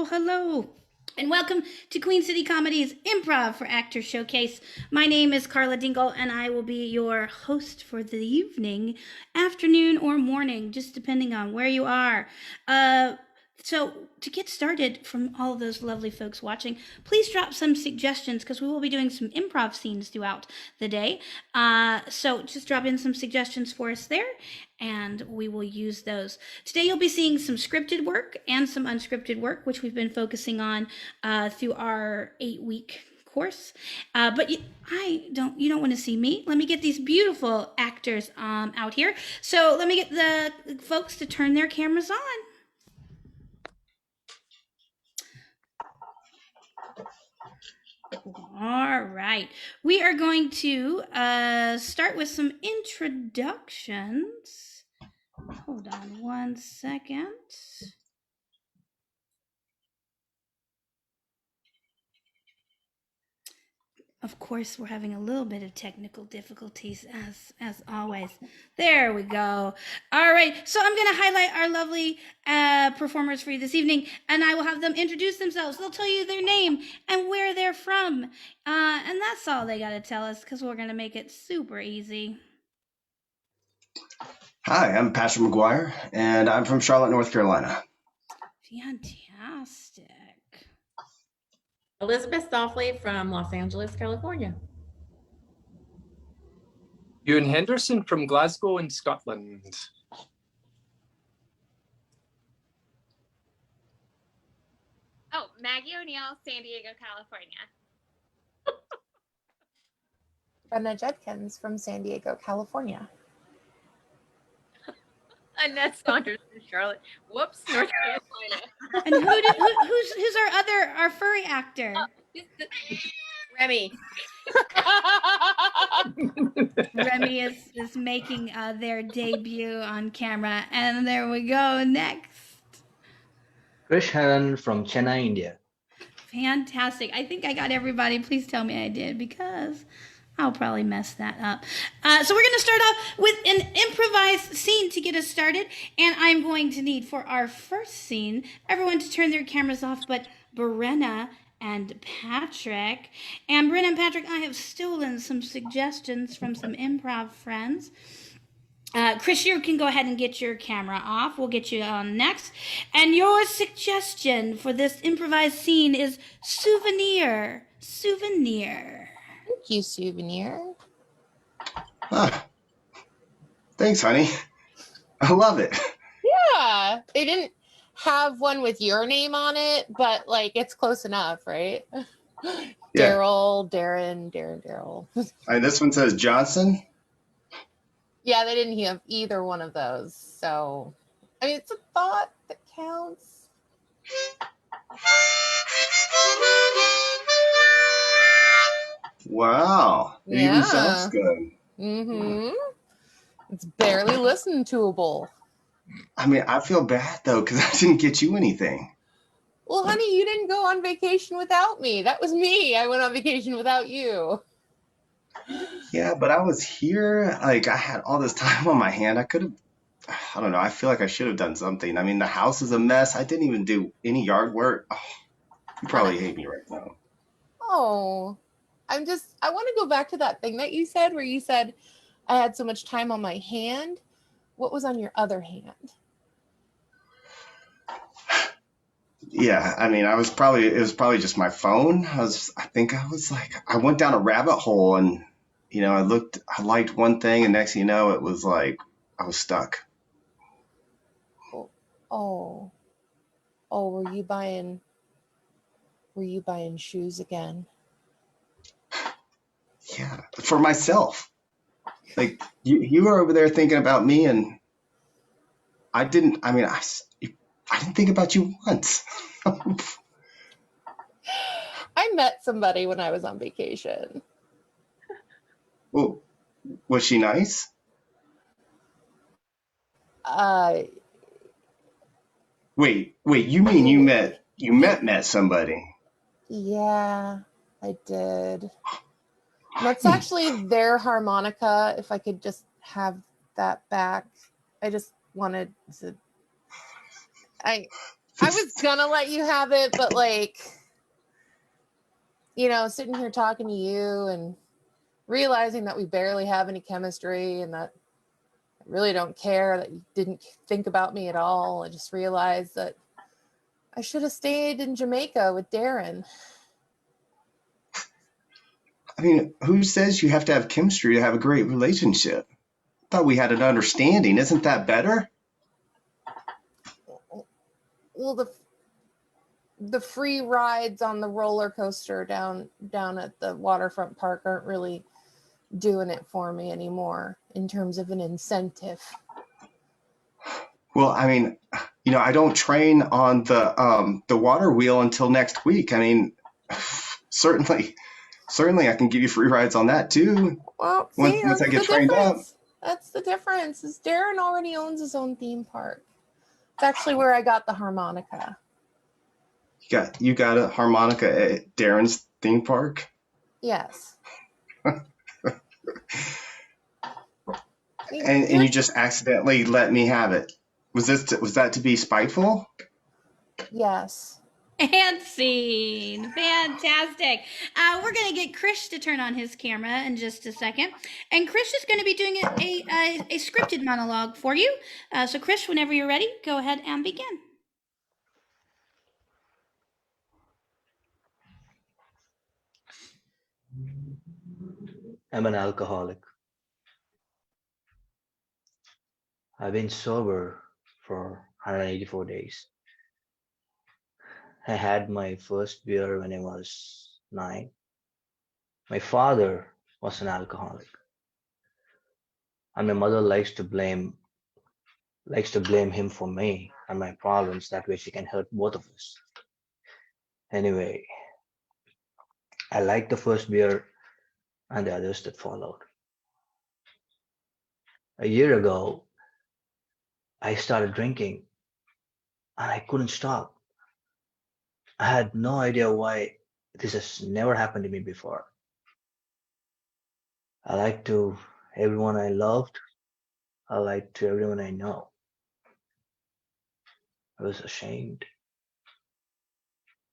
hello. And welcome to Queen City Comedy's Improv for Actors Showcase. My name is Carla Dingle, and I will be your host for the evening, afternoon, or morning, just depending on where you are. So, to get started from all of those lovely folks watching, please drop some suggestions because we will be doing some improv scenes throughout the day. So, just drop in some suggestions for us there, and we will use those. Today, you'll be seeing some scripted work and some unscripted work, which we've been focusing on through our 8-week course. But you don't want to see me. Let me get these beautiful actors out here. So let me get the folks to turn their cameras on. All right. We are going to start with some introductions. Hold on one second. Of course, we're having a little bit of technical difficulties as always. There we go. All right, so I'm going to highlight our lovely performers for you this evening, and I will have them introduce themselves. They'll tell you their name and where they're from, and that's all they got to tell us because we're going to make it super easy. Hi, I'm Patrick McGuire, and I'm from Charlotte, North Carolina. Fantastic. Elizabeth Stoffley from Los Angeles, California. Ewan Henderson from Glasgow in Scotland. Oh, Maggie O'Neill, San Diego, California. Brenna Judkins from San Diego, California. Annette Saunders from Charlotte. Whoops, North Carolina. And who's our furry actor? Remy. Remy is making their debut on camera, and there we go. Next, Krish Haran from Chennai, India. fantastic. I think I got everybody. Please tell me I did because I'll probably mess that up. So we're going to start off with an improvised scene to get us started, and I'm going to need for our first scene everyone to turn their cameras off, but Brenna and Patrick. And Brenna and Patrick, I have stolen some suggestions from some improv friends. Chris, you can go ahead and get your camera off. We'll get you on next. And your suggestion for this improvised scene is souvenir. Souvenir. Thank you, Souvenir. Thanks, honey. I love it. Yeah, they didn't have one with your name on it, but like it's close enough, right? Yeah. Daryl. This one says Johnson. Yeah, they didn't have either one of those. So, I mean, it's a thought that counts. Wow. It even sounds good. Mm-hmm. It's barely listen toable. I mean, I feel bad, though, because I didn't get you anything. Well, honey, you didn't go on vacation without me. That was me. I went on vacation without you. Yeah, but I was here. Like, I had all this time on my hand. I could have, I don't know. I feel like I should have done something. I mean, the house is a mess. I didn't even do any yard work. Oh, you probably hate me right now. Oh, I want to go back to that thing that you said where you said I had so much time on my hand. What was on your other hand? Yeah, I mean, it was probably just my phone. I went down a rabbit hole and, I liked one thing and next thing you know, it was like I was stuck. Oh, were you buying shoes again? Yeah, for myself. Like you were over there thinking about me and I didn't think about you once. I met somebody when I was on vacation. Well, was she nice? Wait, you mean you met somebody? Yeah, I did. That's actually their harmonica. If I could just have that back. I just wanted to I was gonna let you have it, but like, sitting here talking to you and realizing that we barely have any chemistry and that I really don't care that you didn't think about me at all. I just realized that I should have stayed in Jamaica with Darren. I mean, who says you have to have chemistry to have a great relationship? I thought we had an understanding. Isn't that better? Well, the free rides on the roller coaster down at the waterfront park aren't really doing it for me anymore in terms of an incentive. Well, I mean, I don't train on the water wheel until next week. I mean, certainly I can give you free rides on that too. Well, Once see, once I that's get the trained up. difference. That's the difference. Is Darren already owns his own theme park. It's actually where I got the harmonica. You got a harmonica at Darren's theme park? Yes. And you just accidentally let me have it. Was that to be spiteful? Yes. And scene. Fantastic. We're going to get Krish to turn on his camera in just a second. And Krish is going to be doing a scripted monologue for you. So, Krish, whenever you're ready, go ahead and begin. I'm an alcoholic. I've been sober for 184 days. I had my first beer when I was 9. My father was an alcoholic, and my mother likes to blame him for me and my problems. That way she can hurt both of us. Anyway, I liked the first beer and the others that followed. A year ago, I started drinking and I couldn't stop. I had no idea why. This has never happened to me before. I lied to everyone I loved. I lied to everyone I know. I was ashamed.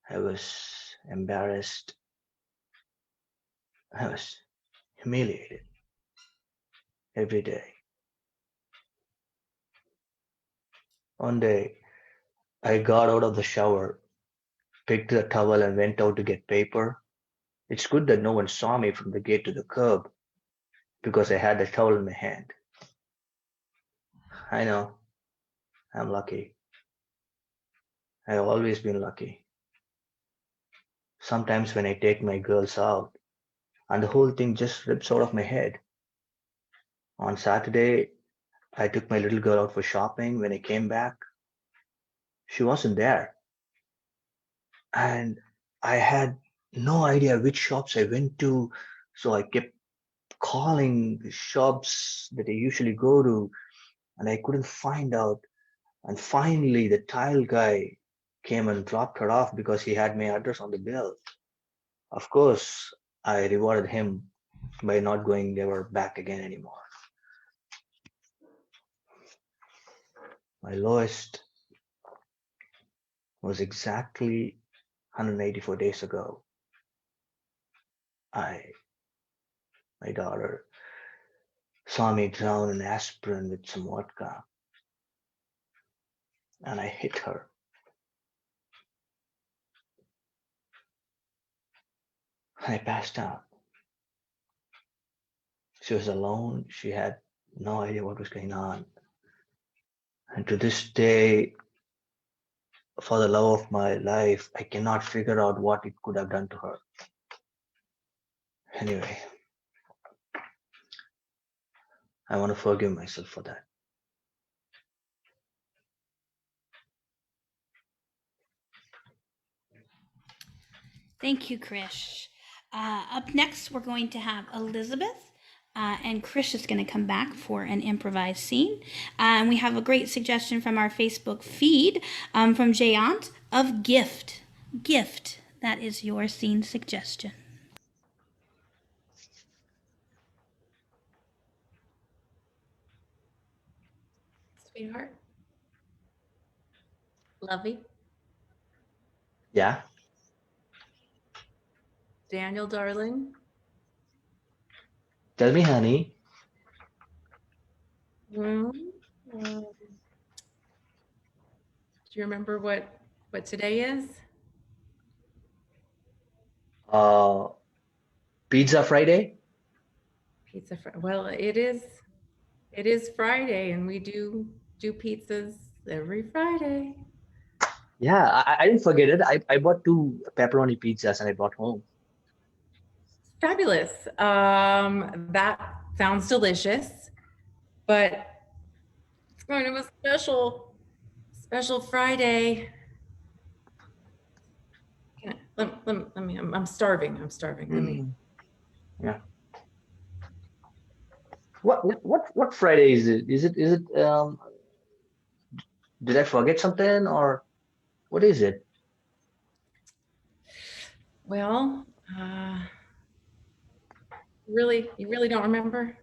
I was embarrassed. I was humiliated every day. One day, I got out of the shower, picked the towel, and went out to get paper. It's good that no one saw me from the gate to the curb because I had the towel in my hand. I know, I'm lucky. I've always been lucky. Sometimes when I take my girls out, and the whole thing just rips out of my head. On Saturday, I took my little girl out for shopping. When I came back, she wasn't there. And I had no idea which shops I went to. So I kept calling the shops that I usually go to, and I couldn't find out. And finally, the tile guy came and dropped her off because he had my address on the bill. Of course, I rewarded him by not going ever back again anymore. My lowest was exactly 184 days ago. My daughter saw me drown in aspirin with some vodka, and I hit her. I passed out. She was alone. She had no idea what was going on. And to this day, for the love of my life, I cannot figure out what it could have done to her. Anyway, I want to forgive myself for that. Thank you, Krish. Up next, we're going to have Elizabeth. And Krish is going to come back for an improvised scene. And we have a great suggestion from our Facebook feed from Jayant of Gift. Gift. That is your scene suggestion. Sweetheart. Lovey. Yeah. Daniel, darling. Tell me, honey. Well, do you remember what today is? Uh, Pizza Friday? Well, it is. It is Friday, and we do pizzas every Friday. Yeah, I didn't forget it. I bought 2 pepperoni pizzas and I brought home. Fabulous. That sounds delicious, but it's kind of a special Friday. Let me. I'm starving. I'm starving. Let me. Yeah. What Friday is it? Is it did I forget something or what is it? Well, you really don't remember?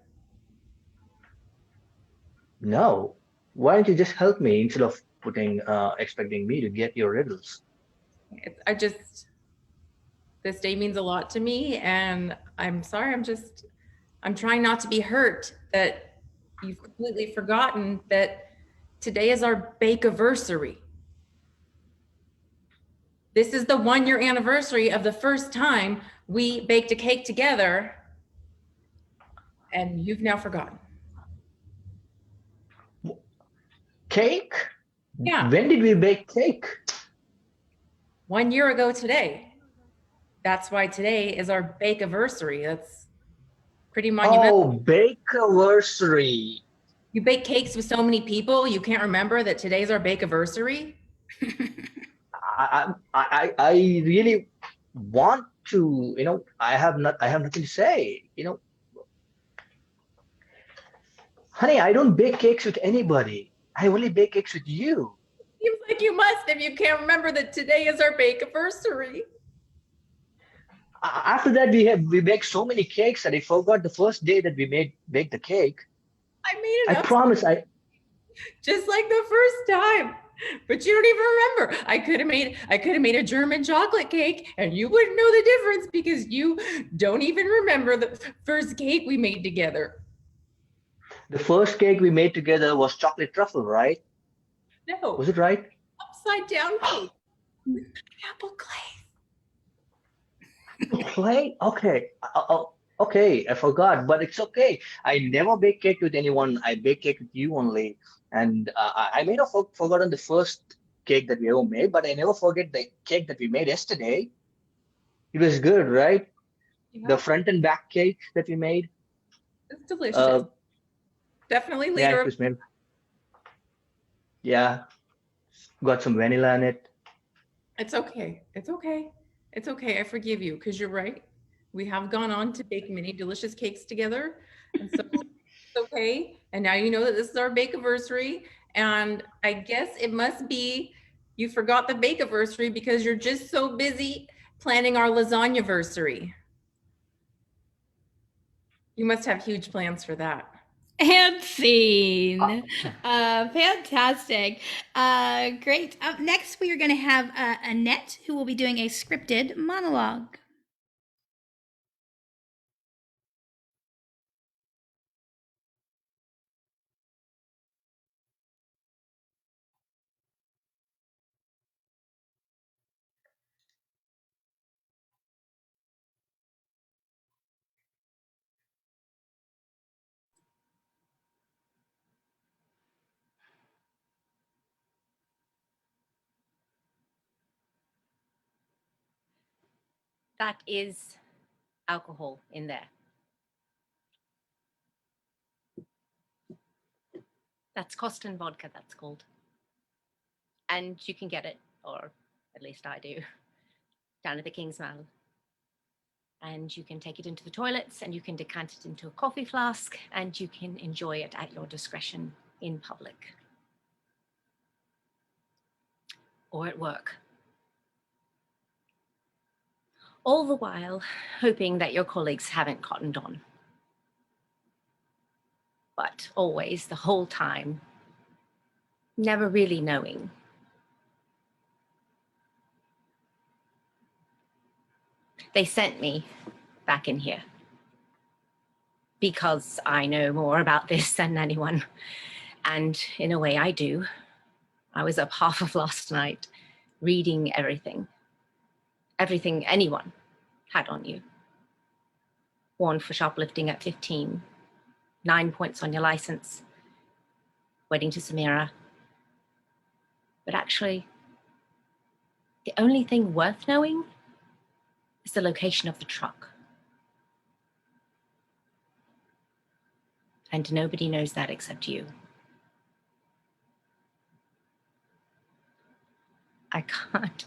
No. Why don't you just help me instead of expecting me to get your riddles? I just this day means a lot to me, and I'm sorry. I'm trying not to be hurt that you've completely forgotten that today is our bake-iversary. This is the 1-year anniversary of the first time we baked a cake together, and you've now forgotten. Cake? Yeah, When did we bake cake? 1 year ago today. That's why today is our bake-iversary. That's pretty monumental. Oh, bake-iversary. You bake cakes with so many people, you can't remember that today's our bake-iversary? I really want to, I have nothing to say. Honey, I don't bake cakes with anybody. I only bake cakes with you. Seems like you must if you can't remember that today is our bake-iversary. After that, we baked so many cakes that I forgot the first day that we baked the cake. I made it I up promise just like the first time. But you don't even remember. I could have made a German chocolate cake and you wouldn't know the difference because you don't even remember the first cake we made together. the first cake we made together was chocolate truffle, right? No, Was it right? upside down cake with pineapple glaze. Clay? Okay. Okay, I forgot, but it's okay. I never bake cake with anyone. I bake cake with you only. And I may have forgotten the first cake that we ever made, but I never forget the cake that we made yesterday. It was good, right? The Yeah, front and back cake that we made. it's delicious. Uh, Definitely yeah, leader it of. was made. Yeah, got some vanilla in it. It's okay. It's okay. It's okay. I forgive you because you're right. We have gone on to bake many delicious cakes together. And so it's okay. And now you know that this is our bake-iversary. And I guess it must be you forgot the bake-iversary because you're just so busy planning our lasagna-versary. You must have huge plans for that. And scene. Fantastic. Great. Up next, we are going to have Annette, who will be doing a scripted monologue. That is alcohol in there. That's Costin vodka, that's called. And you can get it, or at least I do, down at the Kingsman. And you can take it into the toilets and you can decant it into a coffee flask and you can enjoy it at your discretion in public or at work. All the while hoping that your colleagues haven't cottoned on. But always, the whole time, never really knowing. They sent me back in here because I know more about this than anyone. And in a way, I do. I was up half of last night reading everything anyone had on you. Warned for shoplifting at 15, 9 points on your license, wedding to Samira. But actually, the only thing worth knowing is the location of the truck. And nobody knows that except you. I can't.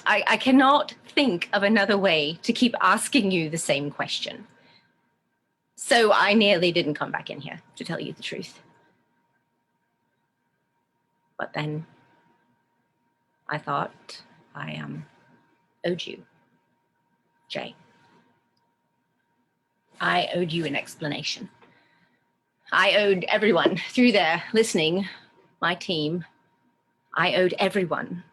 I cannot think of another way to keep asking you the same question. So I nearly didn't come back in here, to tell you the truth. But then I thought I owed you, Jay. I owed you an explanation. I owed everyone through there listening, my team, I owed everyone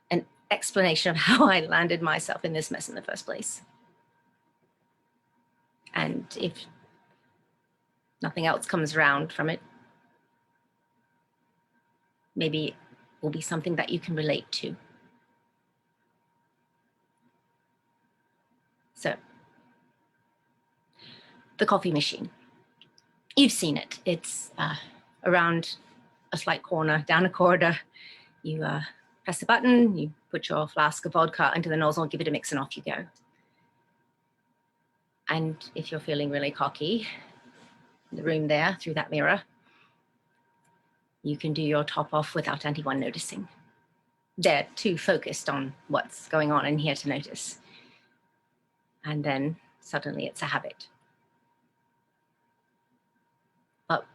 an explanation of how I landed myself in this mess in the first place. And if nothing else comes around from it, maybe it will be something that you can relate to. So, the coffee machine. You've seen it. It's around a slight corner, down a corridor. You press the button, you put your flask of vodka into the nozzle, give it a mix, and off you go. And if you're feeling really cocky, in the room there, through that mirror, you can do your top off without anyone noticing. They're too focused on what's going on in here to notice. And then suddenly it's a habit. But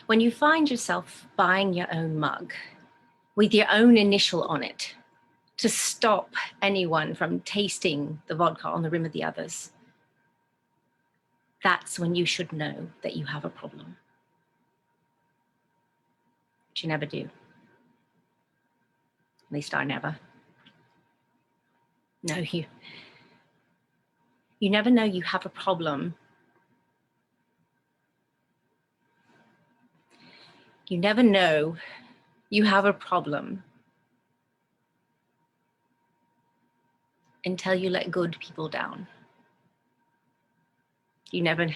when you find yourself buying your own mug with your own initial on it to stop anyone from tasting the vodka on the rim of the others, that's when you should know that you have a problem. But you never do. At least I never. No, you never know you have a problem. You never know you have a problem until you let good people down. You never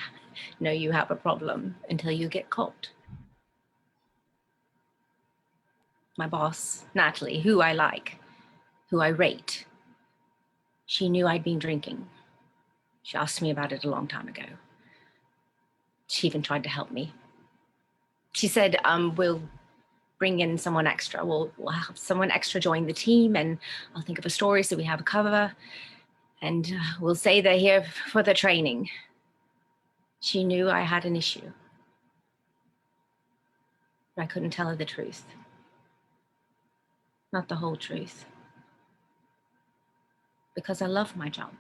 know you have a problem until you get caught. My boss, Natalie, who I like, who I rate, she knew I'd been drinking. She asked me about it a long time ago. She even tried to help me. She said, we'll bring in someone extra. We'll have someone extra join the team, and I'll think of a story so we have a cover, and we'll say they're here for the training. She knew I had an issue. But I couldn't tell her the truth. Not the whole truth. Because I love my job.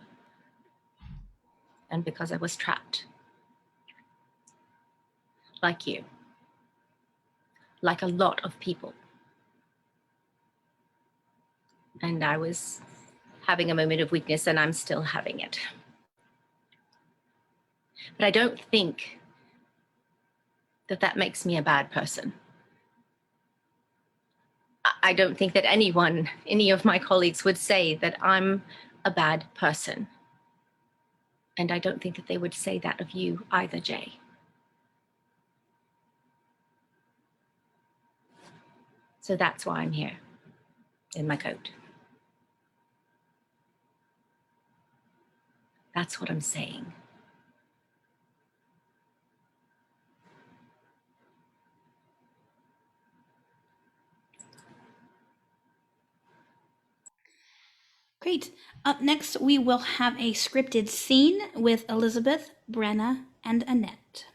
And because I was trapped. Like you. Like a lot of people. And I was having a moment of weakness, and I'm still having it. But I don't think that makes me a bad person. I don't think that any of my colleagues would say that I'm a bad person. And I don't think that they would say that of you either, Jay. So that's why I'm here, in my coat. That's what I'm saying. Great. Up next, we will have a scripted scene with Elizabeth, Brenna, and Annette.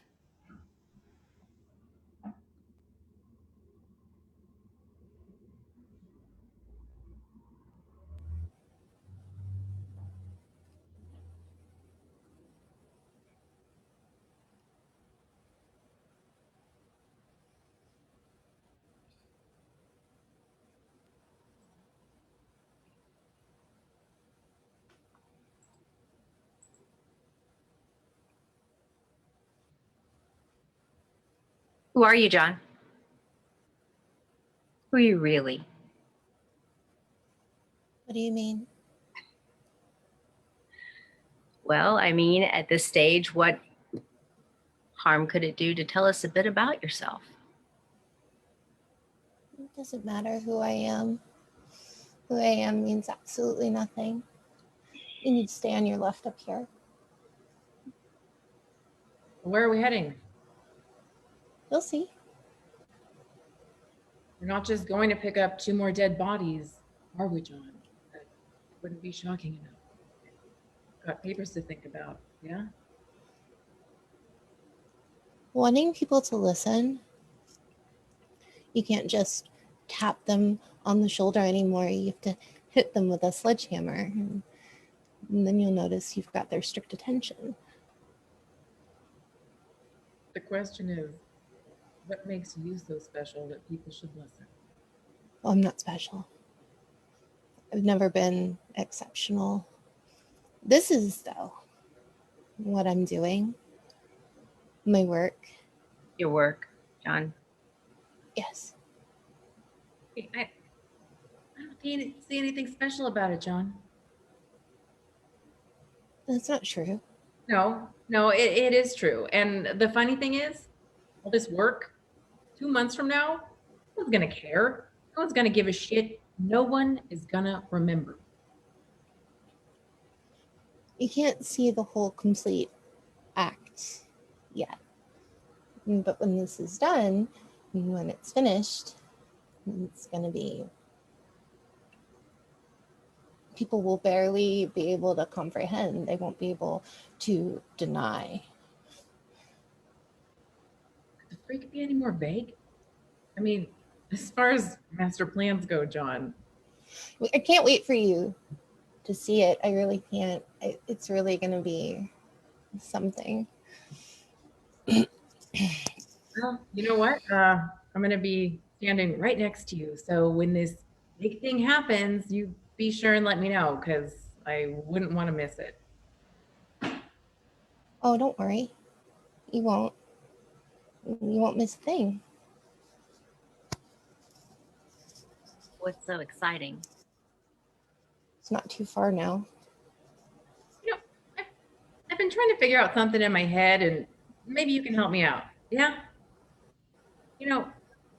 Who are you, John? Who are you really? What do you mean? Well, I mean, at this stage, what harm could it do to tell us a bit about yourself? It doesn't matter who I am. Who I am means absolutely nothing. You need to stay on your left up here. Where are we heading? You'll see. We're not just going to pick up 2 more dead bodies, are we, John? That wouldn't be shocking enough. Got papers to think about, yeah? Wanting people to listen, you can't just tap them on the shoulder anymore. You have to hit them with a sledgehammer. And then you'll notice you've got their strict attention. The question is, what makes you so special that people should listen? Well, I'm not special. I've never been exceptional. This is, though, what I'm doing. My work. Your work, John. Yes. I don't see anything special about it, John. That's not true. No, it is true. And the funny thing is, all this work, 2 months from now, no one's gonna care. No one's gonna give a shit. No one is gonna remember. You can't see the whole complete act yet. But when this is done, when it's finished, it's going to be, people will barely be able to comprehend. They won't be able to deny. Could the freak be any more vague? I mean, as far as master plans go, John. I can't wait for you to see it. I really can't. It's really going to be something. Well, you know what? I'm going to be standing right next to you. So when this big thing happens, you be sure and let me know, because I wouldn't want to miss it. Oh, don't worry. You won't. You won't miss a thing. What's so exciting? It's not too far now. You know, I've been trying to figure out something in my head, and maybe you can help me out. Yeah? You know,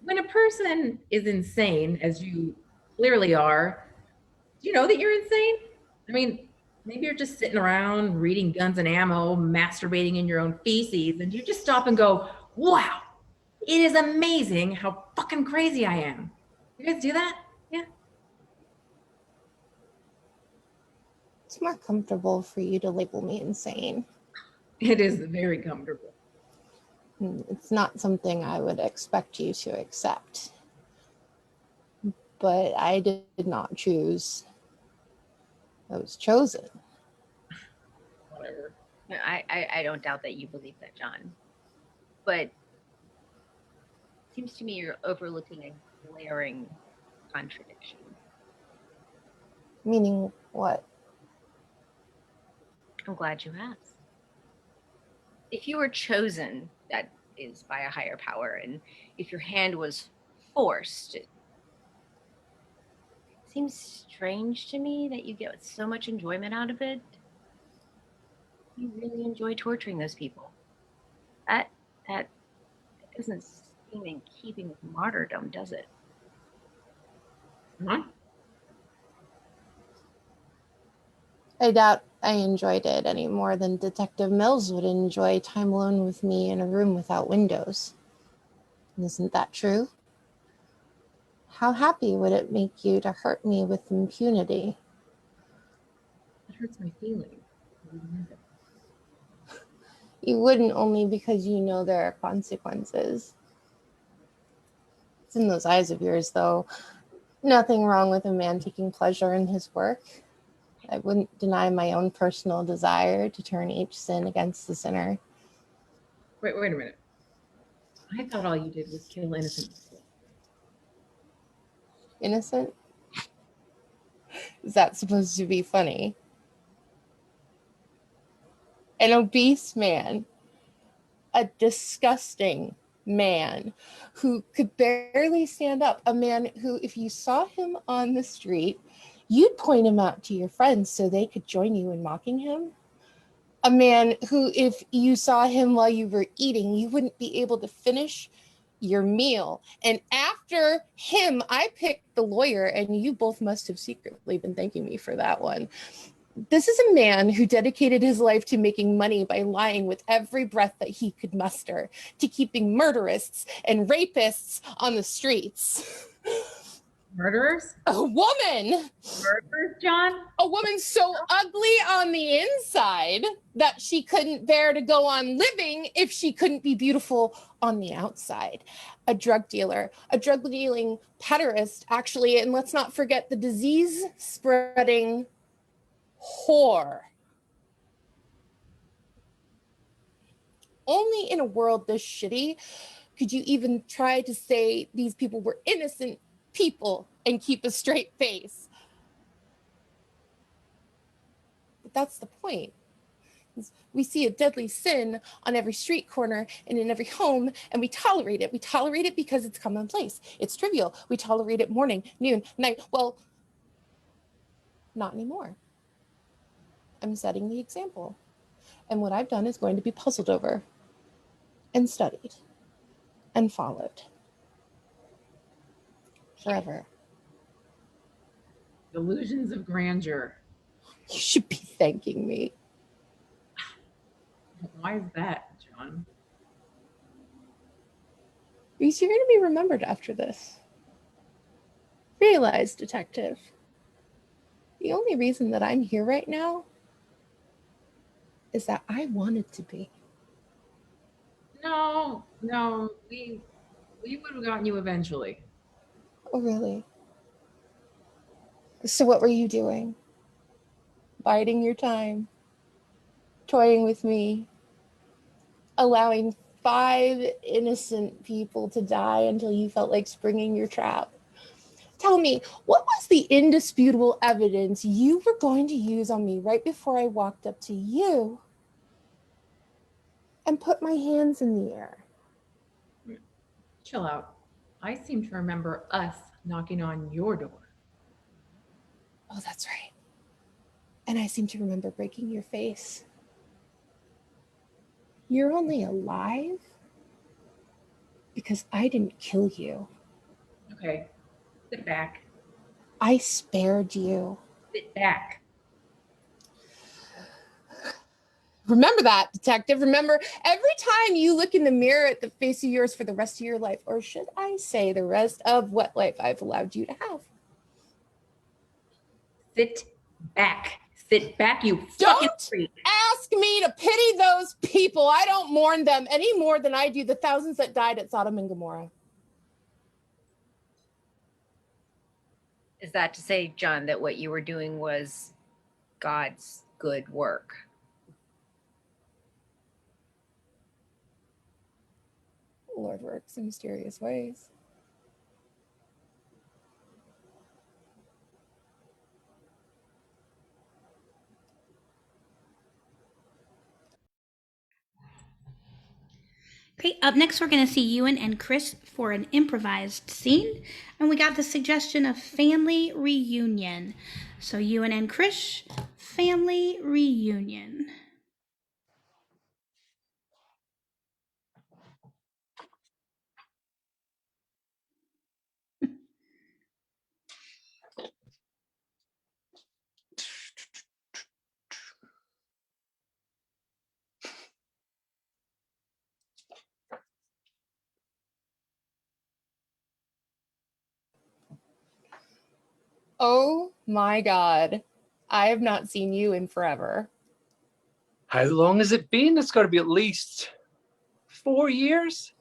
when a person is insane, as you clearly are, do you know that you're insane? I mean, maybe you're just sitting around reading Guns and Ammo, masturbating in your own feces, and you just stop and go, wow, it is amazing how fucking crazy I am. You guys do that? Yeah. It's more comfortable for you to label me insane. It is very comfortable. It's not something I would expect you to accept. But I did not choose. I was chosen. Whatever. I don't doubt that you believe that, John. But it seems to me you're overlooking a glaring contradiction. Meaning what? I'm glad you asked. If you were chosen, that is by a higher power, and if your hand was forced, it seems strange to me that you get so much enjoyment out of it. You really enjoy torturing those people. That doesn't seem in keeping with martyrdom, does it? Huh? I doubt I enjoyed it any more than Detective Mills would enjoy time alone with me in a room without windows. Isn't that true? How happy would it make you to hurt me with impunity? It hurts my feelings. You wouldn't, only because you know there are consequences. It's in those eyes of yours, though. Nothing wrong with a man taking pleasure in his work. I wouldn't deny my own personal desire to turn each sin against the sinner. Wait a minute. I thought all you did was kill innocent people. Innocent? Is that supposed to be funny? An obese man, a disgusting man who could barely stand up, a man who, if you saw him on the street, you'd point him out to your friends so they could join you in mocking him. A man who, if you saw him while you were eating, you wouldn't be able to finish your meal. And after him, I picked the lawyer, and you both must have secretly been thanking me for that one. This is a man who dedicated his life to making money by lying with every breath that he could muster, to keeping murderists and rapists on the streets. Murderers? A woman! Murderers, John? A woman so ugly on the inside that she couldn't bear to go on living if she couldn't be beautiful on the outside. A drug dealer, a drug dealing pederast, actually, and let's not forget the disease spreading whore. Only in a world this shitty could you even try to say these people were innocent people and keep a straight face. But that's the point. We see a deadly sin on every street corner and in every home, and we tolerate it. We tolerate it because it's commonplace. It's trivial. We tolerate it morning, noon, night. Well, not anymore. I'm setting the example. And what I've done is going to be puzzled over and studied and followed forever. Delusions of grandeur. You should be thanking me. Why is that, John? Because you're going to be remembered after this. Realize, detective, the only reason that I'm here right now is that I wanted to be. No, we would have gotten you eventually. Oh, really? So what were you doing? Biding your time, toying with me, allowing 5 innocent people to die until you felt like springing your trap. Tell me, what was the indisputable evidence you were going to use on me right before I walked up to you and put my hands in the air? Chill out. I seem to remember us knocking on your door. Oh, that's right. And I seem to remember breaking your face. You're only alive because I didn't kill you. Okay, sit back. I spared you. Sit back. Remember that, detective. Remember, every time you look in the mirror at the face of yours for the rest of your life, or should I say the rest of what life I've allowed you to have. Sit back. Sit back, you Don't fucking freak. ask me to pity those people. I don't mourn them any more than I do the thousands that died at Sodom and Gomorrah. Is that to say, John, that what you were doing was God's good work? The Lord works in mysterious ways. Okay, up next we're going to see Ewan and Chris for an improvised scene. And we got the suggestion of family reunion. So Ewan and Chris, family reunion. Oh my God. I have not seen you in forever. How long has it been? It's got to be at least 4 years.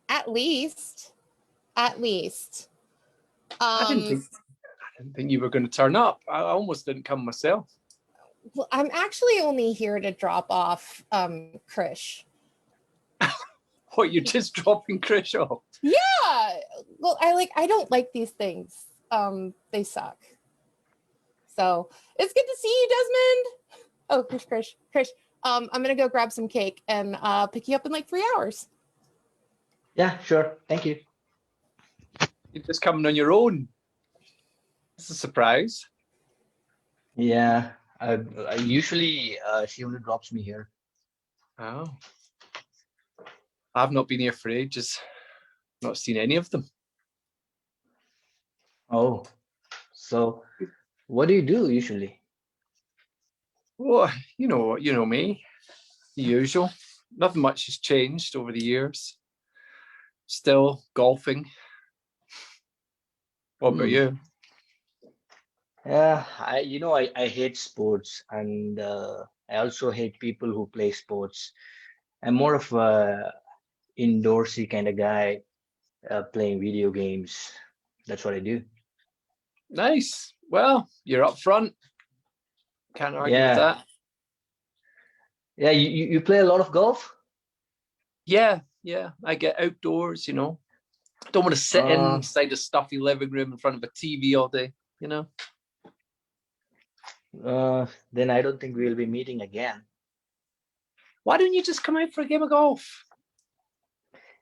At least. I didn't think you were going to turn up. I almost didn't come myself. Well, I'm actually only here to drop off Krish. What, you're just dropping Krish off? Yeah. Well, I don't like these things. They suck. So it's good to see you, Desmond. Oh, Krish. I'm gonna go grab some cake and pick you up in like 3 hours. Yeah, sure. Thank you. You're just coming on your own. It's a surprise. Yeah, usually she only drops me here. Oh. I've not been here for ages. Not seen any of them. Oh, so what do you do usually? Well, you know me. The usual. Nothing much has changed over the years. Still golfing. What about you? Yeah, I hate sports, and I also hate people who play sports. I'm more of a indoorsy kind of guy, playing video games. That's what I do. Nice. Well, you're up front. Can't argue with Yeah, that. yeah. You play a lot of golf? Yeah. I get outdoors, Don't want to sit Uh, inside a stuffy living room in front of a TV all day, then I don't think we'll be meeting again. Why don't you just come out for a game of golf?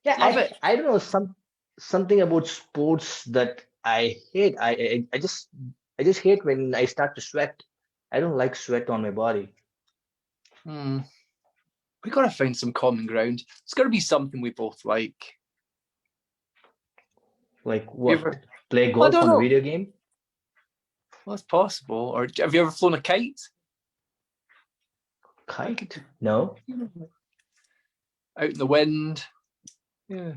Yeah, Love it. I don't know, something about sports that I hate. I just hate when I start to sweat. I don't like sweat on my body. We got to find some common ground. It's got to be something we both like. Like You what? ever? Play I golf don't on a know. video game? Well, it's possible. Or have you ever flown a kite? Kite? No. Out in the wind. Yeah.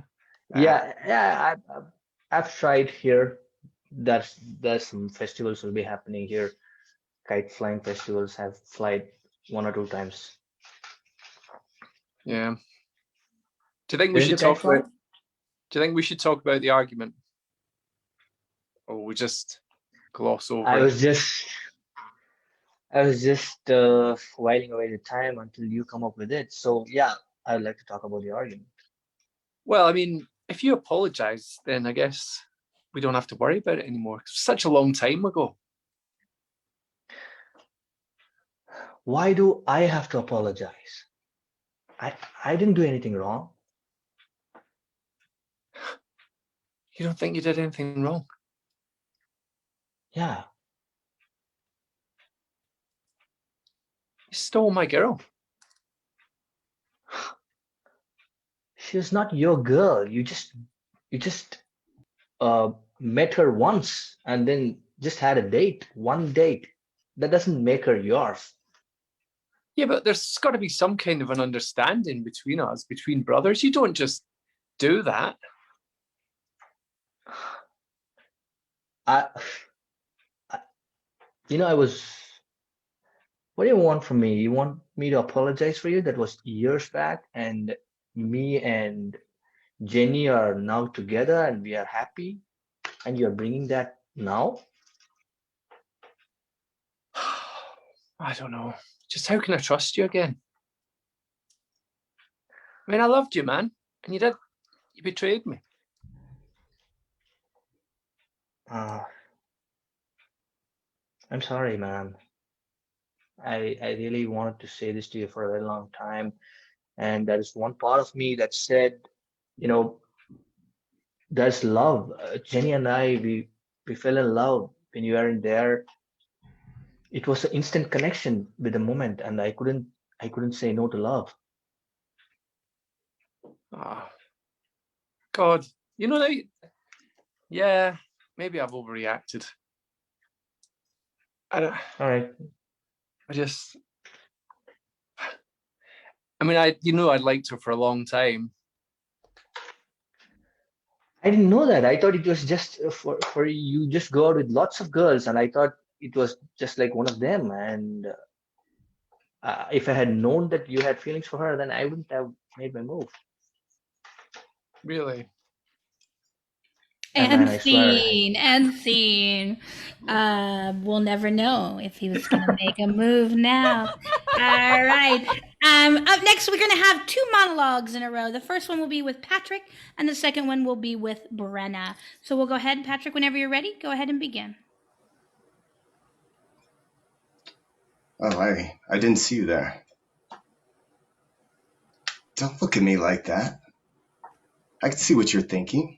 Yeah. I've tried here. There's some festivals will be happening here. Kite flying festivals have flied 1 or 2 times. Yeah. Do you think we You're should into kite talk about? flying? Do you think we should talk about the argument, or we just gloss over I it? was just whiling away the time until you come up with it. So yeah, I'd like to talk about the argument. Well, I mean, if you apologize, then I guess we don't have to worry about it anymore. It's such a long time ago. Why do I have to apologize? I didn't do anything wrong. You don't think you did anything wrong? Yeah, You stole my girl. she was not your girl. You just uh met her once and then just had a date, one date. That doesn't make her yours. Yeah, but there's got to be some kind of an understanding between us, between brothers. You don't just do that. I, I I was. What do you want from me? You want me to apologize for you? That was years back, and me and Jenny are now together and we are happy, and you're bringing that now? I don't know. Just how can I trust you again? I mean, I loved you, man, and you betrayed me. I'm sorry, man. I really wanted to say this to you for a very long time. And there is one part of me that said, you know, there's love. Jenny and I, we fell in love when you weren't there. It was an instant connection with the moment, and I couldn't say no to love. Oh, God, that. Yeah, maybe I've overreacted. I don't. All right. I mean, I'd liked her for a long time. I didn't know that. I thought it was just for you just go out with lots of girls, and I thought it was just like one of them. And if I had known that you had feelings for her, then I wouldn't have made my move. Really? And man, I swear. And scene. We'll never know if he was going to make a move now. All right. Up next, we're going to have two monologues in a row. The first one will be with Patrick, and the second one will be with Brenna. So we'll go ahead, Patrick, whenever you're ready, go ahead and begin. Oh, I didn't see you there. Don't look at me like that. I can see what you're thinking.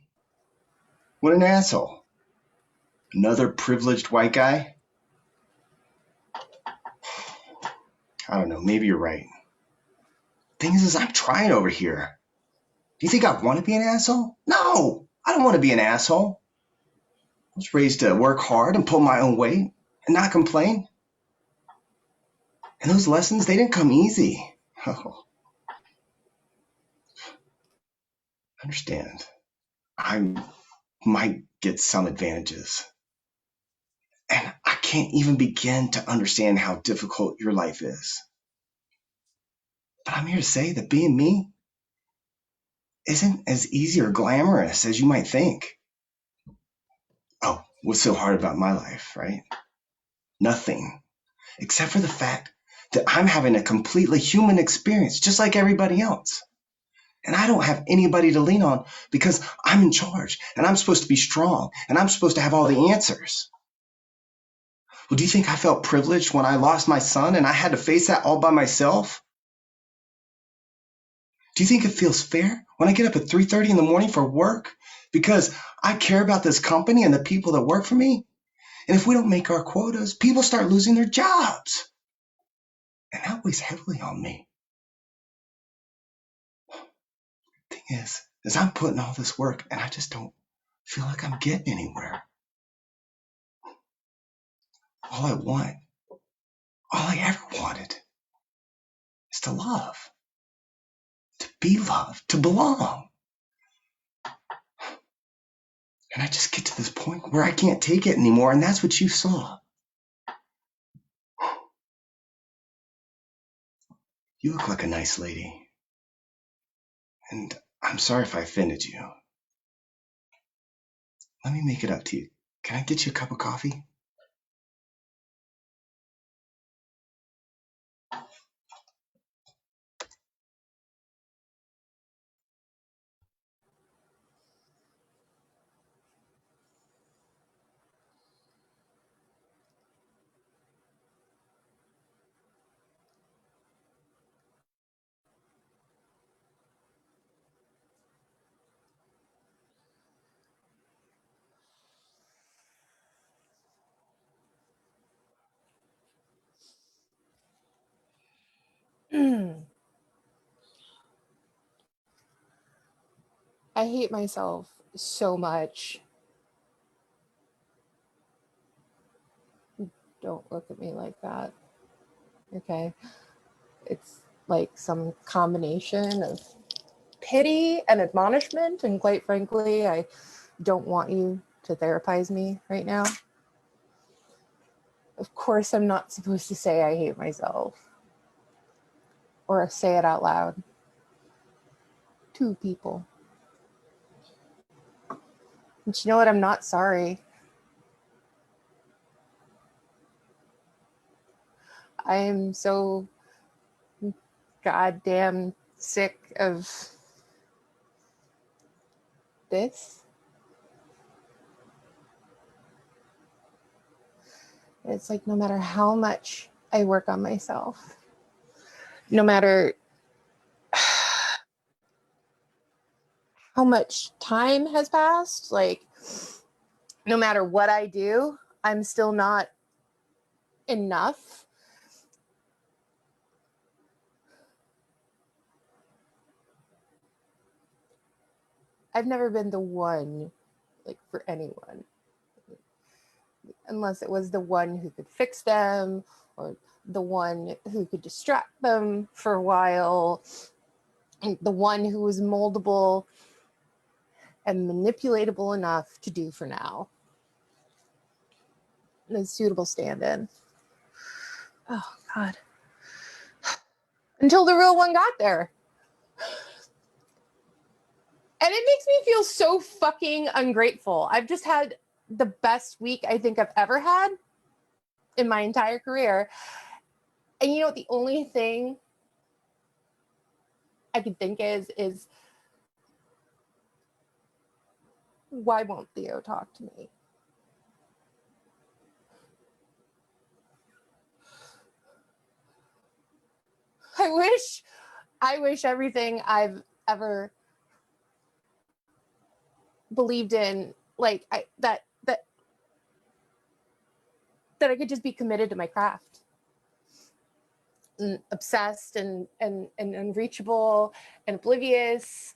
What an asshole. Another privileged white guy? I don't know, maybe you're right. Thing is I'm trying over here. Do you think I want to be an asshole? No, I don't want to be an asshole. I was raised to work hard and pull my own weight and not complain. And those lessons, they didn't come easy. Oh, I understand. I might get some advantages. And I can't even begin to understand how difficult your life is. But I'm here to say that being me isn't as easy or glamorous as you might think. Oh, what's so hard about my life, right? Nothing, except for the fact that I'm having a completely human experience, just like everybody else. And I don't have anybody to lean on because I'm in charge and I'm supposed to be strong and I'm supposed to have all the answers. Well, do you think I felt privileged when I lost my son and I had to face that all by myself? Do you think it feels fair when I get up at 3:30 in the morning for work because I care about this company and the people that work for me? And if we don't make our quotas, people start losing their jobs. And that weighs heavily on me. Thing is I'm putting all this work and I just don't feel like I'm getting anywhere. All I want, all I ever wanted, is to love, to be loved, to belong. And I just get to this point where I can't take it anymore, and that's what you saw. You look like a nice lady, and I'm sorry if I offended you. Let me make it up to you. Can I get you a cup of coffee? I hate myself so much. Don't look at me like that. Okay. It's like some combination of pity and admonishment. And quite frankly, I don't want you to therapize me right now. Of course, I'm not supposed to say I hate myself or say it out loud to people. But you know what? I'm not sorry. I am so goddamn sick of this. It's like no matter how much I work on myself, no matter how much time has passed, like no matter what I do, I'm still not enough. I've never been the one, like, for anyone, unless it was the one who could fix them or the one who could distract them for a while, and the one who was moldable and manipulatable enough to do for now. And a suitable stand-in. Oh, God. Until the real one got there. And it makes me feel so fucking ungrateful. I've just had the best week I think I've ever had in my entire career. And you know what? The only thing I can think is why won't Theo talk to me? I wish everything I've ever believed in like that I could just be committed to my craft and obsessed and unreachable and oblivious.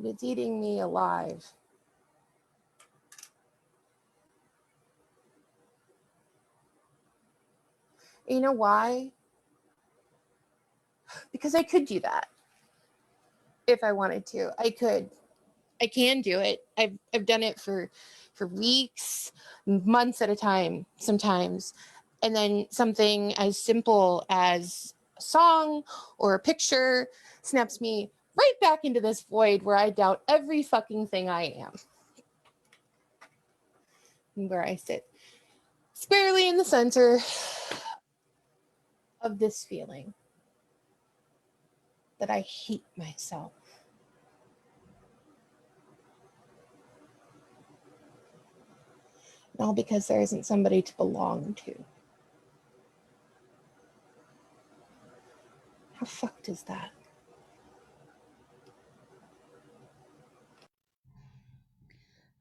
It's eating me alive. You know why? Because I could do that if I wanted to. I could. I can do it. I've done it for weeks, months at a time sometimes. And then something as simple as a song or a picture snaps me right back into this void where I doubt every fucking thing I am. And where I sit squarely in the center of this feeling that I hate myself. All because there isn't somebody to belong to. How fucked is that?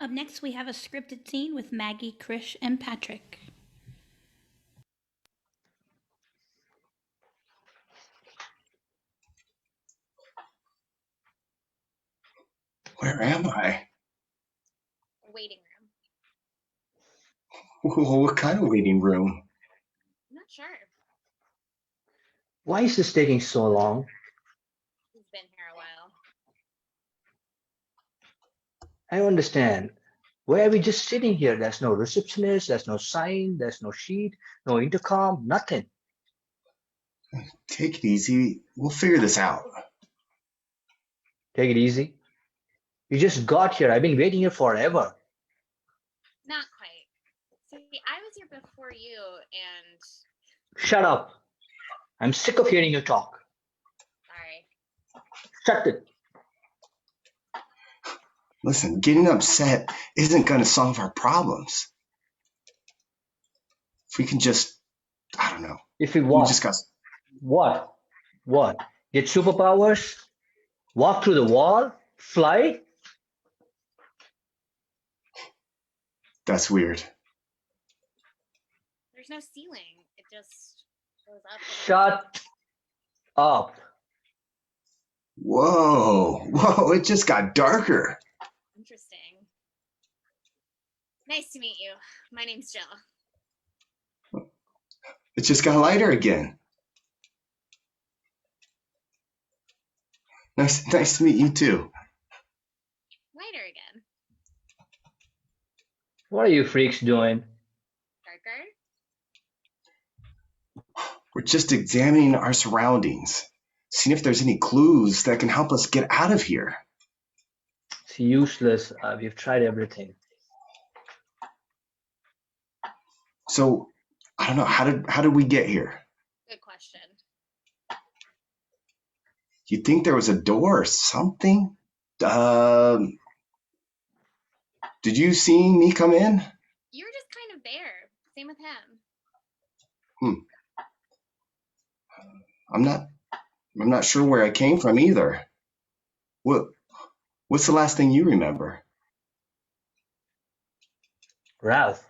Up next, we have a scripted scene with Maggie, Krish, and Patrick. Where am I? Waiting room. What kind of waiting room? I'm not sure. Why is this taking so long? He's been here a while. I don't understand. Why are we just sitting here? There's no receptionist, there's no sign, there's no sheet, no intercom, nothing. Take it easy. We'll figure this out. Take it easy. You just got here. I've been waiting here forever. Not quite. See, I was here before you, and Shut up. I'm sick of hearing you talk. sorry. Shut it. Listen, getting upset isn't going to solve our problems. If we can just, I don't know. If we We what? just got. What? What? Get superpowers? Walk through the wall? Fly? That's weird. There's no ceiling. It just goes up. Shut up. Whoa, it just got darker. Interesting. Nice to meet you. My name's Jill. It just got lighter again. Nice to meet you too. Lighter again. What are you freaks doing? Darker. We're just examining our surroundings, seeing if there's any clues that can help us get out of here. It's useless. We've tried everything. So, I don't know, how did we get here? Good question. You think there was a door or something? Did you see me come in? You were just kind of there. Same with him. I'm not sure where I came from either. What's the last thing you remember? Ralph,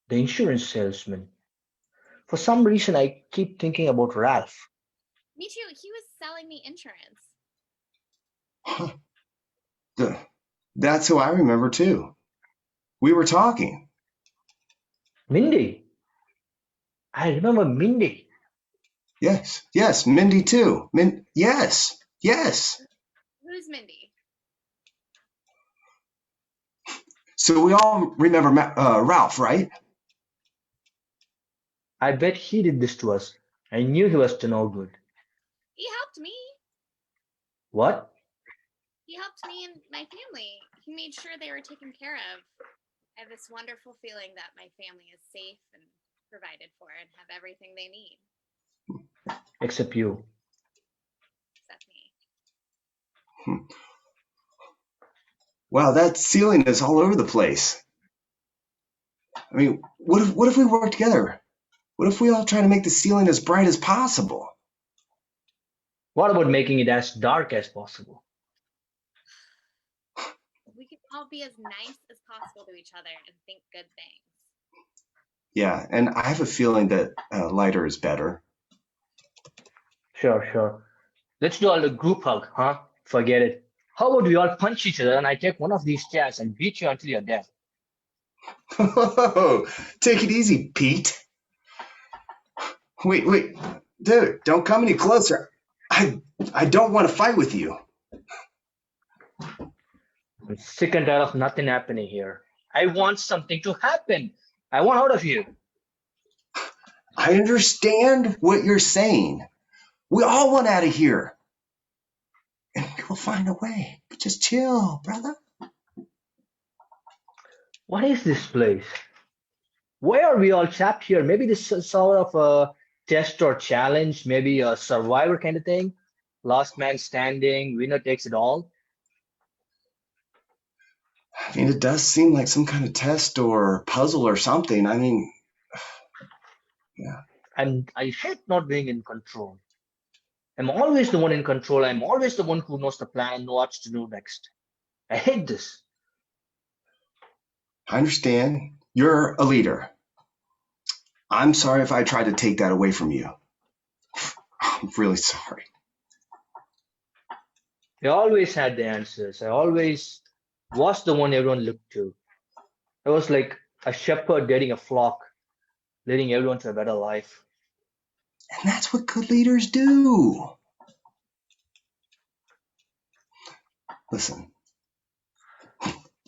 the insurance salesman. For some reason, I keep thinking about Ralph. Me too. He was selling me insurance. Huh. That's who I remember too. We were talking. Mindy. I remember Mindy. Yes, Mindy too. Yes. Who's Mindy? So we all remember Ralph, right? I bet he did this to us. I knew he was to no good. He helped me. What? He helped me and my family. He made sure they were taken care of. I have this wonderful feeling that my family is safe and provided for and have everything they need. Except you. Except me. Wow, that ceiling is all over the place. I mean, what if we work together? What if we all try to make the ceiling as bright as possible? What about making it as dark as possible? all be as nice as possible to each other and think good things. Yeah, and I have a feeling that lighter is better. Sure, sure. Let's do a group hug, huh? Forget it. How about we all punch each other and I take one of these chairs and beat you until you're dead? Take it easy, Pete. Wait, dude, don't come any closer. I don't want to fight with you. I'm sick and tired of nothing happening here. I want something to happen. I want out of here. I understand what you're saying. We all want out of here. And we'll find a way. But just chill, brother. What is this place? Why are we all trapped here? Maybe this is sort of a test or challenge, maybe a survivor kind of thing. Last man standing, winner takes it all. I mean, it does seem like some kind of test or puzzle or something. I mean, yeah. And I hate not being in control. I'm always the one in control. I'm always the one who knows the plan, what to do next. I hate this. I understand. You're a leader. I'm sorry if I tried to take that away from you. I'm really sorry. I always had the answers. I always was the one everyone looked to. I was like a shepherd guiding a flock, leading everyone to a better life. And that's what good leaders do. Listen,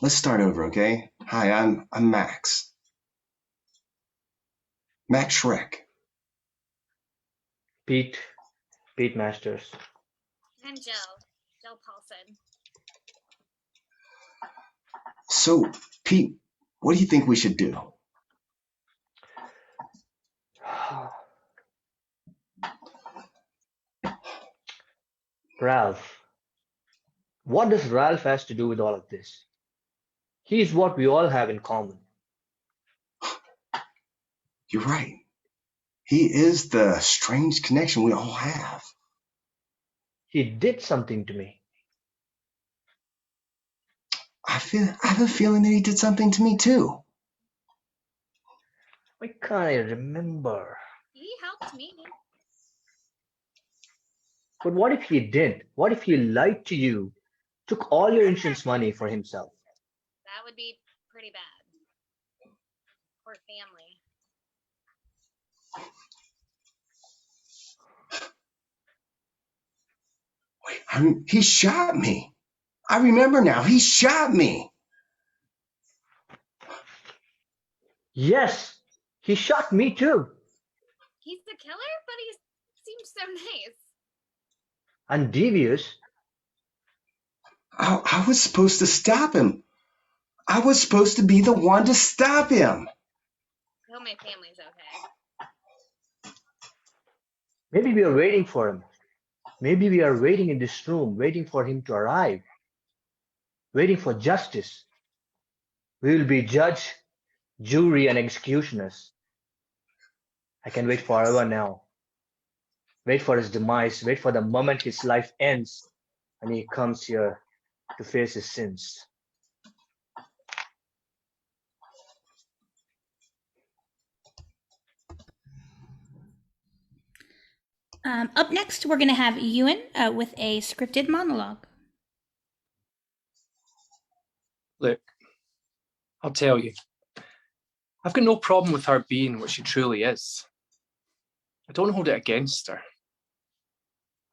let's start over, okay? Hi, I'm Max. Max Shrek. Pete Masters. And Jill Paulson. So, Pete, what do you think we should do? Ralph. What does Ralph has to do with all of this? He's what we all have in common. You're right. He is the strange connection we all have. He did something to me. I have a feeling that he did something to me too. Why can't I remember? He helped me. But what if he didn't? What if he lied to you, took all your insurance money for himself? That would be pretty bad. Poor family. Wait, he shot me. I remember now. He shot me. Yes, he shot me too. He's the killer, but he seems so nice. And devious. I was supposed to stop him. I was supposed to be the one to stop him. I hope my family's okay. Maybe we are waiting for him. Maybe we are waiting in this room, waiting for him to arrive, waiting for justice. We will be judge, jury, and executioners. I can wait forever now. Wait for his demise, wait for the moment his life ends and he comes here to face his sins. Up next, we're going to have Ewan with a scripted monologue. Look, I'll tell you, I've got no problem with her being what she truly is. I don't hold it against her.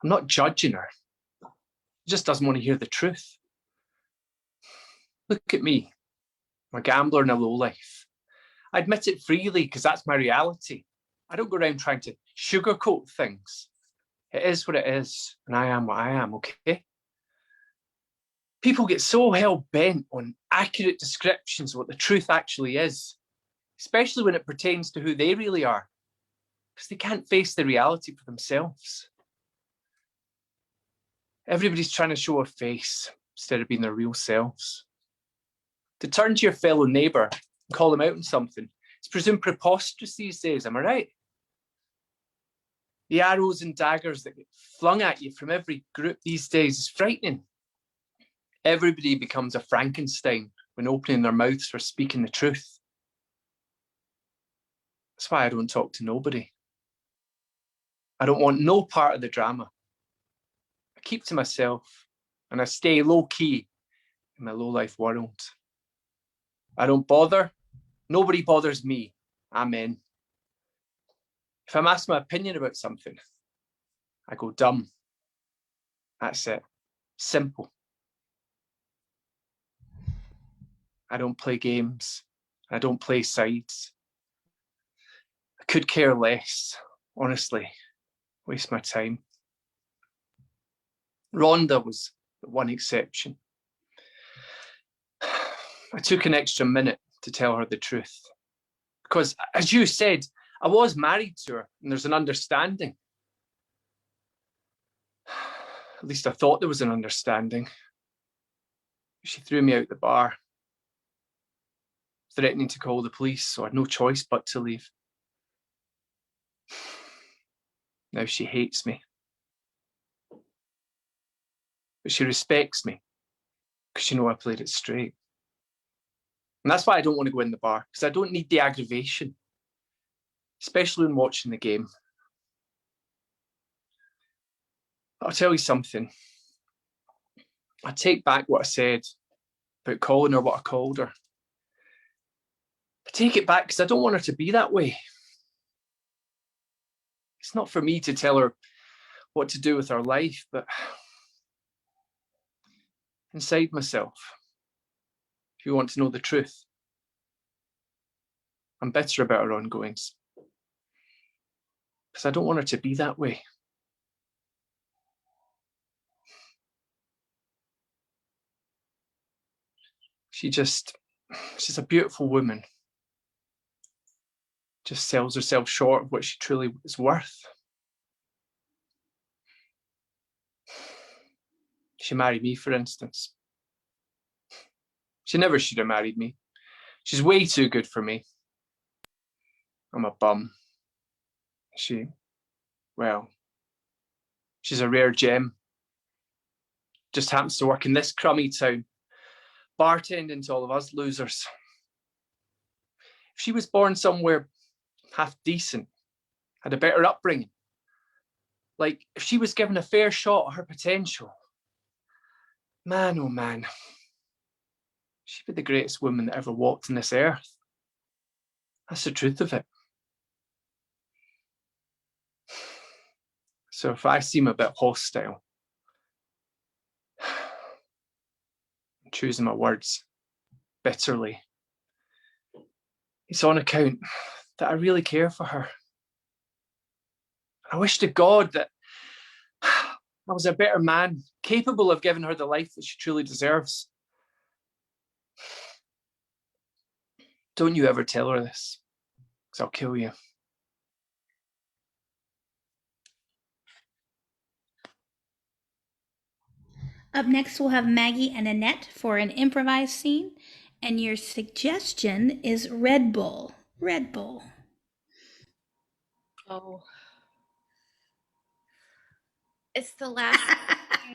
I'm not judging her. She just doesn't want to hear the truth. Look at me. I'm a gambler in a lowlife. I admit it freely because that's my reality. I don't go around trying to sugarcoat things. It is what it is, and I am what I am, okay? People get so hell-bent on accurate descriptions of what the truth actually is, especially when it pertains to who they really are, because they can't face the reality for themselves. Everybody's trying to show a face instead of being their real selves. To turn to your fellow neighbour and call them out on something, it's presumed preposterous these days, am I right? The arrows and daggers that get flung at you from every group these days is frightening. Everybody becomes a Frankenstein when opening their mouths for speaking the truth. That's why I don't talk to nobody. I don't want no part of the drama. I keep to myself and I stay low key in my low life world. I don't bother. Nobody bothers me. Amen. If I'm asked my opinion about something, I go dumb. That's it. Simple. I don't play games. I don't play sides. I could care less, honestly. Waste my time. Rhonda was the one exception. I took an extra minute to tell her the truth. Because, as you said, I was married to her and there's an understanding. At least I thought there was an understanding. She threw me out the bar, threatening to call the police, so I had no choice but to leave. Now she hates me. But she respects me because she knows I played it straight. And that's why I don't want to go in the bar, because I don't need the aggravation, especially when watching the game. But I'll tell you something. I take back what I said about calling her what I called her. I take it back because I don't want her to be that way. It's not for me to tell her what to do with her life, but inside myself, if you want to know the truth, I'm bitter about her ongoings. Because I don't want her to be that way. She's a beautiful woman. Just sells herself short of what she truly is worth. She married me, for instance. She never should have married me. She's way too good for me. I'm a bum. She's a rare gem. Just happens to work in this crummy town, bartending to all of us losers. If she was born somewhere half decent, had a better upbringing, like if she was given a fair shot at her potential, man, oh man, she'd be the greatest woman that ever walked on this earth. That's the truth of it. So if I seem a bit hostile, I'm choosing my words bitterly, it's on account that I really care for her. I wish to God that I was a better man, capable of giving her the life that she truly deserves. Don't you ever tell her this, because I'll kill you. Up next, we'll have Maggie and Annette for an improvised scene. And your suggestion is Red Bull. Red Bull. Oh. It's the last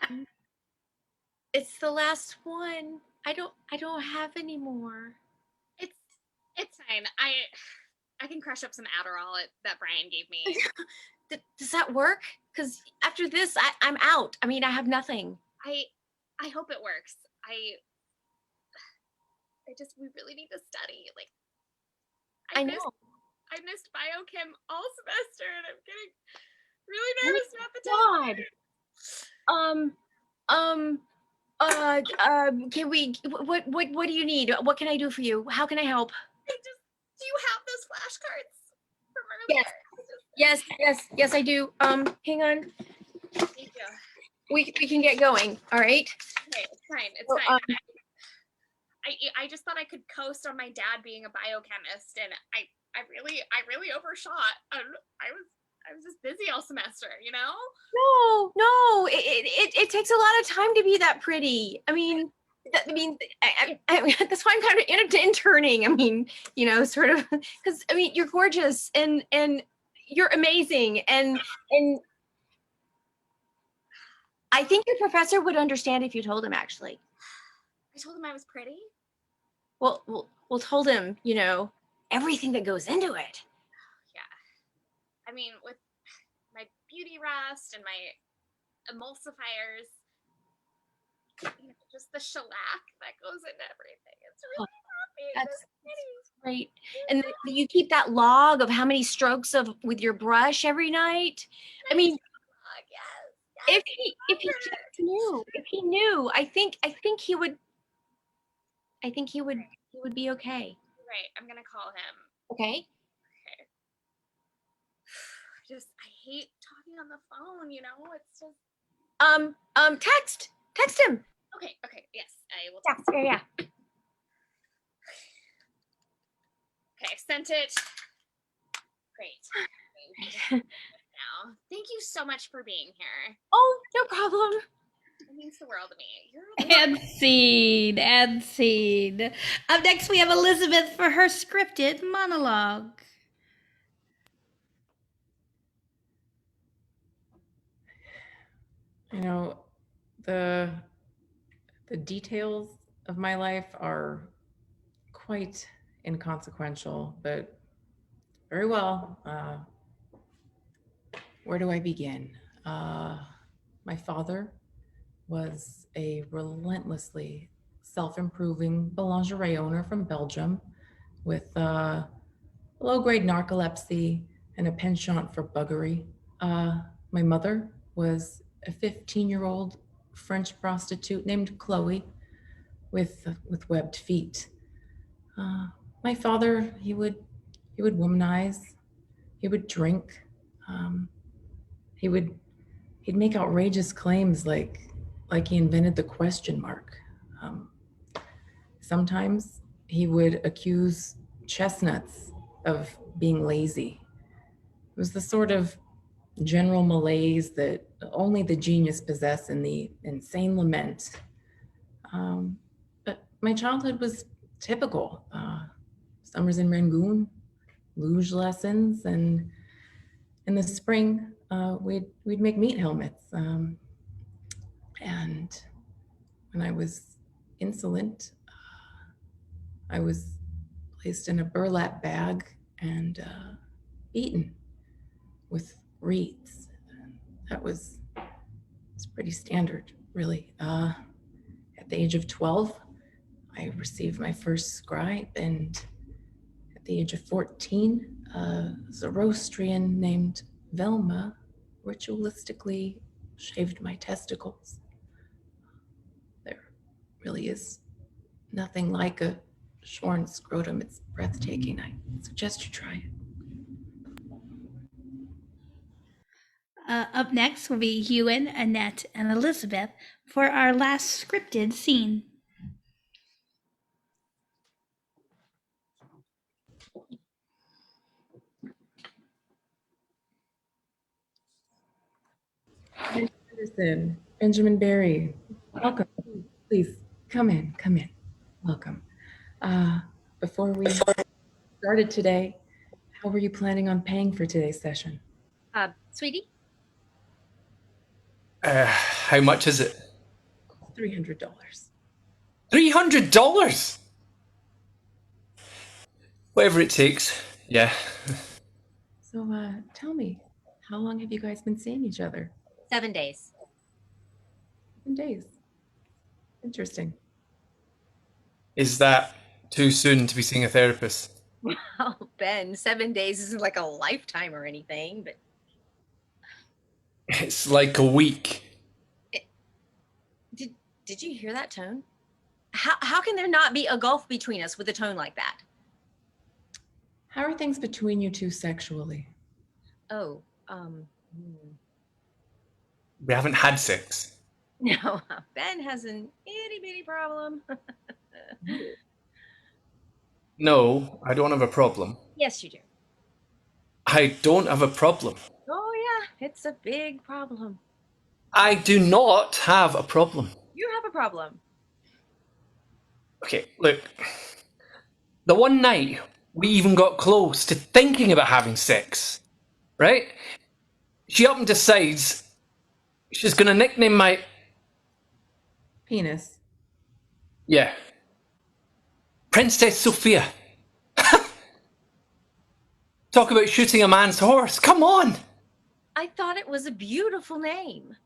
one. It's the last one. I don't have any more. It's fine. I can crush up some Adderall that Brian gave me. Does that work? Because after this, I'm out. I mean, I have nothing. I hope it works. We really need to study. Like, I know. I missed biochem all semester, and I'm getting really nervous about the test. Can we? What do you need? What can I do for you? How can I help? Do you have those flashcards from earlier? Yes, I do. Hang on. Thank you. We can get going. All right. Okay, it's fine. It's fine. I just thought I could coast on my dad being a biochemist, and I really overshot. I was just busy all semester, you know? No. It takes a lot of time to be that pretty. I mean, that's why I'm kind of interning. I mean, sort of, because I mean, you're gorgeous and you're amazing and I think your professor would understand if you told him, actually. I told him I was pretty. We'll told him, you know, everything that goes into it. Yeah. I mean, with my beauty rest and my emulsifiers, you know, just the shellac that goes into everything. It's really not being That's this pretty. great. And you keep that log of how many strokes with your brush every night. I mean, Yes. if he just knew, if he knew, I think he would be okay. Right. I'm gonna call him. Okay. I hate talking on the phone, you know? It's just Text him. Okay, yes, I will text. Yeah. Okay, I sent it. Great. Now, thank you so much for being here. Oh, no problem. It means the world to me. And scene. Up next, we have Elizabeth for her scripted monologue. You know, the details of my life are quite inconsequential, but very well. Where do I begin? My father was a relentlessly self-improving lingerie owner from Belgium with low-grade narcolepsy and a penchant for buggery. My mother was a 15-year-old French prostitute named Chloe with webbed feet. My father, he would womanize, he would drink, he'd make outrageous claims like he invented the question mark. Sometimes he would accuse chestnuts of being lazy. It was the sort of general malaise that only the genius possess in the insane lament. But my childhood was typical. Summers in Rangoon, luge lessons, and in the spring, we'd make meat helmets. And when I was insolent, I was placed in a burlap bag and beaten with reeds. That was pretty standard, really. At the age of 12, I received my first scribe, and at the age of 14, a Zoroastrian named Velma ritualistically shaved my testicles. There really is nothing like a shorn scrotum. It's breathtaking. I suggest you try it. Up next will be Ewan, Annette, and Elizabeth for our last scripted scene. Anderson, Benjamin Barry, welcome. Please come in. Welcome. Before we started today, how were you planning on paying for today's session? Sweetie? How much is it? $300. $300? Whatever it takes, yeah. So tell me, how long have you guys been seeing each other? 7 days. 7 days. Interesting. Is that too soon to be seeing a therapist? Oh, Ben, 7 days isn't like a lifetime or anything, but It's like a week. did you hear that tone? How can there not be a gulf between us with a tone like that? How are things between you two sexually? Oh, We haven't had sex. no, Ben has an itty bitty problem. No, I don't have a problem. Yes, you do. I don't have a problem. Oh yeah, it's a big problem. I do not have a problem. You have a problem. Okay, look. The one night we even got close to thinking about having sex, right? She up and decides She's gonna nickname my... Penis. Yeah. Princess Sophia. Talk about shooting a man's horse. Come on. I thought it was a beautiful name.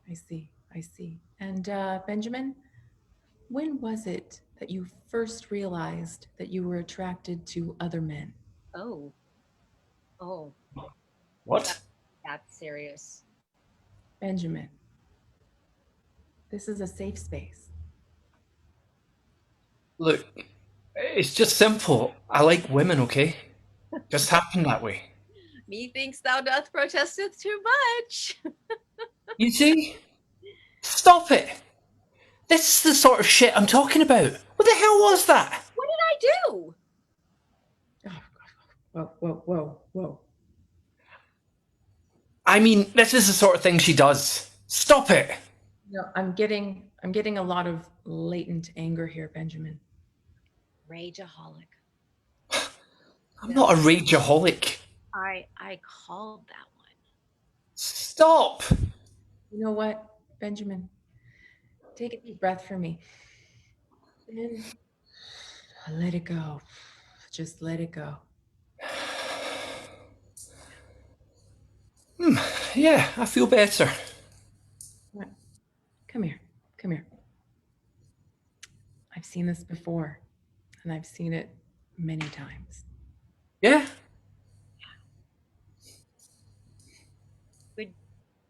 I see. I see. And Benjamin, when was it that you first realized that you were attracted to other men? Oh. What? That's serious. Benjamin, this is a safe space. Look, it's just simple. I like women, okay? Just happened that way. Methinks thou doth protesteth too much. You see? Stop it. This is the sort of shit I'm talking about. What the hell was that? What did I do? Whoa. I mean, this is the sort of thing she does. Stop it. No, I'm getting a lot of latent anger here, Benjamin. Rageaholic. I'm not a rageaholic. I called that one. Stop. You know what, Benjamin? Take a deep breath for me. And let it go. Just let it go. Yeah, I feel better. Come here. I've seen this before, and I've seen it many times. Yeah? Would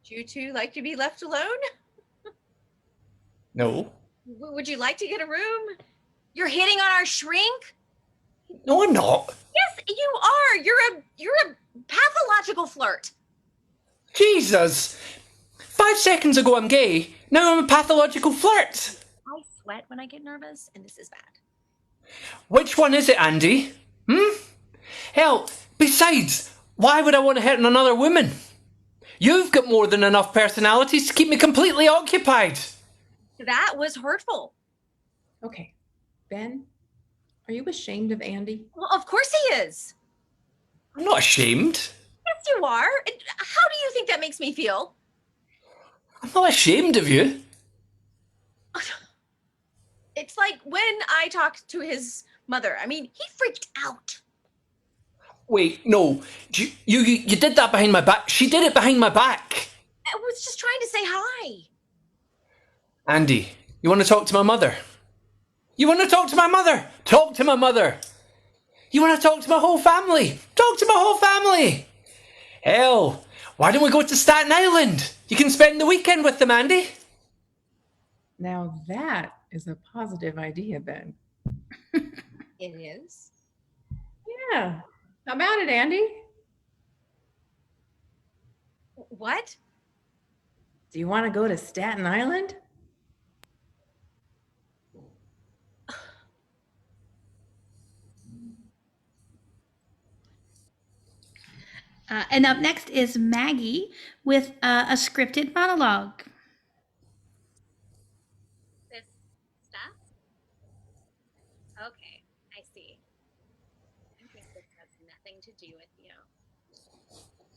you two like to be left alone? No. Would you like to get a room? You're hitting on our shrink? No, I'm not. Yes, you are. You're a pathological flirt. Jesus. 5 seconds ago I'm gay. Now I'm a pathological flirt. I sweat when I get nervous, and this is bad. Which one is it, Andy? Hell, besides, why would I want to hit on another woman? You've got more than enough personalities to keep me completely occupied. That was hurtful. Okay, Ben, are you ashamed of Andy? Well, of course he is. I'm not ashamed. Yes, you are. How do you think that makes me feel? I'm not ashamed of you. It's like when I talked to his mother. I mean, he freaked out. Wait, no. You did that behind my back. She did it behind my back. I was just trying to say hi. Andy, you want to talk to my mother? You want to talk to my mother? Talk to my mother. You want to talk to my whole family? Talk to my whole family. Hell, why don't we go to Staten Island? You can spend the weekend with them, Andy. Now that is a positive idea, Ben. It is. Yeah. How about it, Andy? What? Do you want to go to Staten Island? And up next is Maggie with a scripted monologue. This stuff? Okay, I see. I think this has nothing to do with you.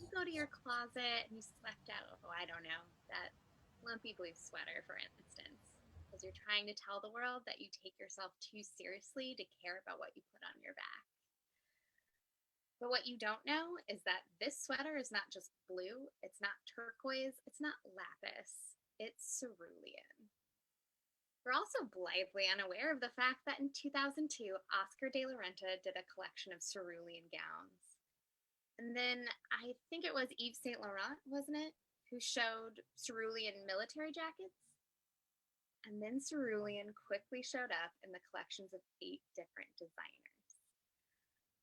You go to your closet and you swept out, oh, I don't know, that lumpy blue sweater, for instance, because you're trying to tell the world that you take yourself too seriously to care about what you put on your back. But what you don't know is that this sweater is not just blue, it's not turquoise, it's not lapis, it's cerulean. We're also blithely unaware of the fact that in 2002, Oscar de la Renta did a collection of cerulean gowns. And then I think it was Yves Saint Laurent, wasn't it, who showed cerulean military jackets? And then cerulean quickly showed up in the collections of 8 different designers.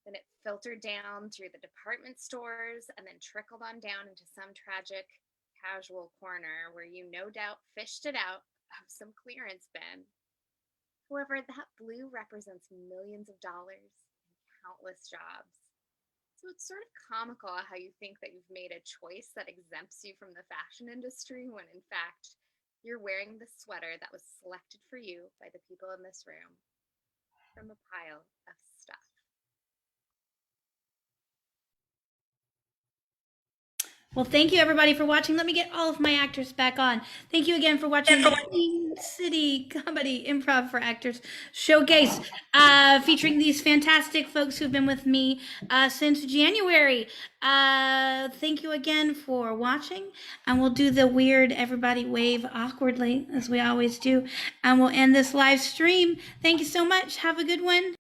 Then it filtered down through the department stores and then trickled on down into some tragic casual corner where you no doubt fished it out of some clearance bin. However, that blue represents millions of dollars and countless jobs. So it's sort of comical how you think that you've made a choice that exempts you from the fashion industry when in fact you're wearing the sweater that was selected for you by the people in this room from a pile of stuff. Well, thank you everybody for watching. Let me get all of my actors back on. Thank you again for watching the Queen City Comedy Improv for Actors Showcase, featuring these fantastic folks who've been with me since January. Thank you again for watching, and we'll do the weird everybody wave awkwardly as we always do, and we'll end this live stream. Thank you so much. Have a good one.